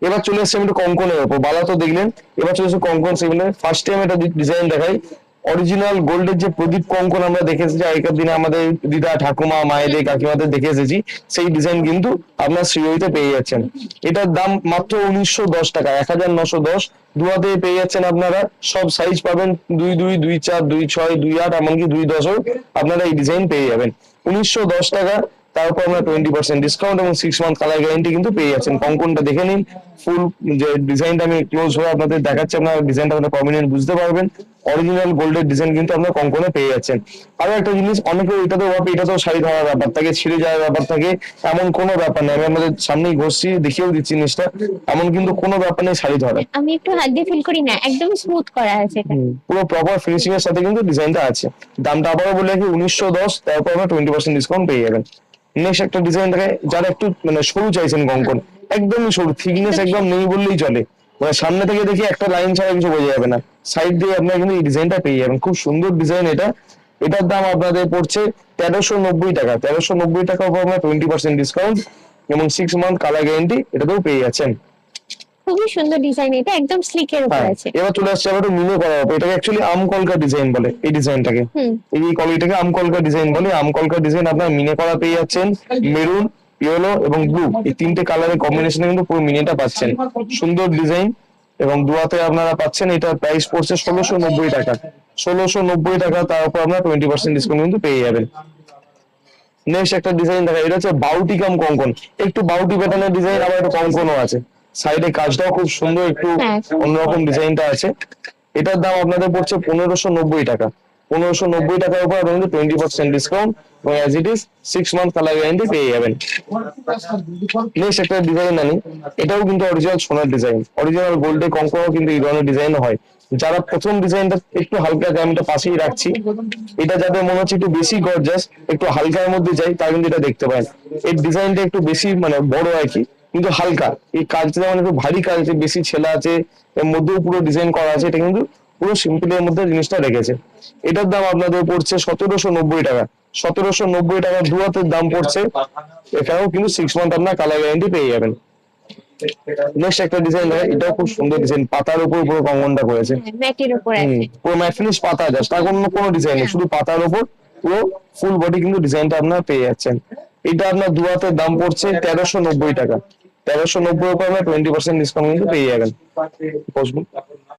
এবার চলে এসছে আমি একটু কঙ্কনের উপর, বালা তো দেখলেন, এবার চলে এসছে কঙ্কন সেগমেন্টে। ফার্স্ট টাইম একটা ডিজাইন দেখাই, অরিজিনাল গোল্ডের যে প্রদীপ কঙ্কন আমরা দেখে এসেছি আগেকার দিনে আমাদের দিদা ঠাকুমা মায়েদের কাকিমাদের দেখে এসেছি, সেই ডিজাইন কিন্তু আপনার শ্রীহরিতে পেয়ে যাচ্ছেন। এটার দাম মাত্র 1910 টাকা, 1910। দুয়াতে পেয়ে যাচ্ছেন আপনারা, সব সাইজ পাবেন, 2-2, 2-4, 2-6, 2-8, এমনকি 2-10ও আপনারা এই ডিজাইন পেয়ে যাবেন 1910 টাকা। তারপর আমরা 20% ডিসকাউন্ট এবং 6 মান্থ কালার গ্যারান্টি কিন্তু পেয়ে যাচ্ছেন। কঙ্কনটা দেখে নিন, ফুল যে ডিজাইনটা আমি ক্লোজ হয়ে আপনাদের দেখাচ্ছি, আপনারা ডিজাইনটা আপনারা প্রমিনেন্ট বুঝতে পারবেন। অরিজিনাল গোল্ডের ডিজাইন কিন্তু আপনারা কঙ্কনে পেয়ে যাচ্ছেন। আরো একটা জিনিস, অনেকে এটাতেও ভাবে এটাতেও শাড়ি ধরার ব্যাপার থাকে, ছিঁড়ে যাওয়ার ব্যাপার থাকে, এমন কোনো ব্যাপার নেই। আমি আমাদের সামনেই ঘষছি, দেখিয়েও দিচ্ছি জিনিসটা, এমন কিন্তু কোনো ব্যাপার নেই শাড়ি ধরার। আমি একটু হাত দিয়ে ফিল করি না, একদম স্মুথ করা আছে এটা। পুরো প্রপার ফিনিশিং এর সাথে কিন্তু ডিজাইনটা আছে। দামটা আবারও বলে রাখি 1910, তারপর আমরা 20% ডিসকাউন্ট পেয়ে যাবেন। নেক্সট একটা ডিজাইন দেখে, যারা একটু মানে সরু চাইছেন কঙ্কন, একদমই সরু, থিকনেস একদম নেই বললেই চলে, মানে সামনে থেকে দেখি একটা লাইন ছাড়া কিছু বোঝা যাবে না, সাইড দিয়ে আপনারা কিন্তু এই ডিজাইনটা পেয়ে যাবেন। খুব সুন্দর ডিজাইন এটা। এটার দাম আপনাদের পড়ছে 1390 টাকা। 1390 টাকা উপর আমরা 20% ডিসকাউন্ট এবং 6 মান্থ কালার গ্যারেন্টি এটাতেও পেয়ে যাচ্ছেন। খুবই সুন্দর ডিজাইন, এটা একদম স্লিকের উপর হ্যাঁ, আছে। এবার চলে আসছে আবার মিনে করা হবে, এটাকে অ্যাকচুয়ালি আম কলকা ডিজাইন বলে এই ডিজাইনটাকে। এই কোয়ালিটিটাকে আম কলকা ডিজাইন বলে। আম কলকা ডিজাইন আপনার মিনে করা পেয়ে যাচ্ছেন, মেরুন, ইয়েলো এবং ব্লু, এই তিনটে কালারের কম্বিনেশনে কিন্তু পুরো মিনেটা পাচ্ছেন। সুন্দর ডিজাইন এবং দুয়াতে আপনারা পাচ্ছেন। এটার প্রাইস পড়ছে 1690 টাকা। 1690 টাকা, তার উপর আপনারা 20% ডিসকাউন্ট কিন্তু পেয়ে যাবেন। নেক্সট একটা ডিজাইন দেখা, এটা হচ্ছে বাউটি কাম কঙ্কন, একটু বাউটি প্যাটার্নের ডিজাইন, আবার একটু কঙ্কনও আছে, সাইডে কাজটাও খুব সুন্দর, একটু অন্যরকম ডিজাইনটা আছে। এটার দাম আপনাদের পড়ছে 1590 টাকা। 1590 টাকার উপর আপনি কিন্তু 20% ডিসকাউন্ট এবং as it is 6 month colour guarantee পেয়ে যাবেন। নেক্সট একটা ডিজাইন আনি, এটাও কিন্তু অরিজিনাল সোনার ডিজাইন, অরিজিনাল গোল্ডে কঙ্কনও কিন্তু এই ধরনের ডিজাইন হয়। যারা প্রথম ডিজাইনটা একটু হালকা, আমি এটা পাশেই রাখছি, এটা যাদের মনে হচ্ছে একটু বেশি গর্জাস, একটু হালকার মধ্যে যাই, তারা কিন্তু এটা দেখতে পারেন। এই ডিজাইনটা একটু বেশি মানে বড় আর কি, কিন্তু হালকা। এই কাজটা যেমন একটু ভারী কাজ আছে, বেশি ছেলা আছে, এর মধ্যেও পুরো ডিজাইন করা আছে, এটা কিন্তু পুরো সিম্পলের মধ্যে জিনিসটা রেখেছে। এটার দাম আপনাদের পড়ছে 1790 টাকা। 1790 টাকা দুয়াতের দাম পড়ছে। এখানেও কিন্তু 6 মান্থ আপনার কালার গ্যারান্টি পেয়ে যাবেন। নেক্সট একটা ডিজাইন হয়, এটাও খুব সুন্দর ডিজাইন, পাতার উপর পুরো কঙ্কনটা করেছে। ম্যাটের উপর আছে। পুরো ম্যাট ফিনিশ পাতা, জাস্ট আর কোনো ডিজাইন নেই, শুধু পাতার উপর পুরো ফুল বডি কিন্তু ডিজাইনটা আপনারা পেয়ে যাচ্ছেন। এটা আপনার দুয়াতের দাম পড়ছে 1390 টাকা। 1390 উপর আপনার 20% ডিসকাউন্ট কিন্তু পেয়ে যাবেন।